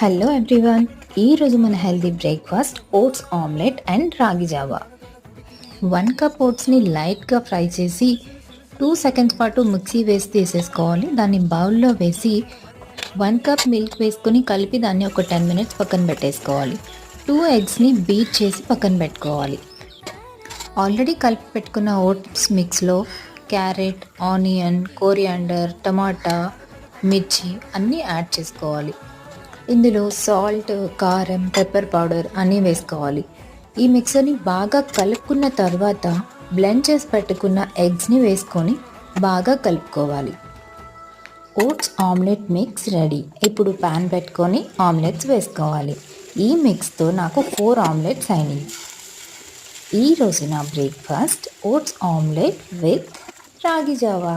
Hello everyone, ఈరోజు మన healthy breakfast oats omelette and రాగి జావా. 1 కప్ ఓట్స్ని లైట్గా ఫ్రై చేసి 2 సెకండ్స్ పాటు మిక్సీ వేసి తీసేసుకోవాలి. దాన్ని బౌల్లో వేసి 1 కప్ మిల్క్ వేసుకొని కలిపి దాన్ని ఒక 10 మినిట్స్ పక్కన పెట్టేసుకోవాలి. 2 ఎగ్స్ని బీట్ చేసి పక్కన పెట్టుకోవాలి. ఆల్రెడీ కలిపి పెట్టుకున్న ఓట్స్ మిక్స్లో క్యారెట్, ఆనియన్, కోరియాండర్, టమాటా, మిర్చి అన్నీ యాడ్ చేసుకోవాలి. ఇందులో సాల్ట్, కారం, పెప్పర్ పౌడర్ అన్నీ వేసుకోవాలి. ఈ మిక్సర్ని బాగా కలుపుకున్న తర్వాత బ్లెండ్ చేసి పెట్టుకున్న ఎగ్స్ని వేసుకొని బాగా కలుపుకోవాలి. Oats omelette mix ready. ఇప్పుడు ప్యాన్ పెట్టుకొని ఆమ్లెట్స్ వేసుకోవాలి. ఈ మిక్స్తో నాకు 4 ఆమ్లెట్స్ అయినాయి. ఈరోజు నా బ్రేక్ఫాస్ట్ ఓట్స్ ఆమ్లెట్ విత్ రాగి జావా.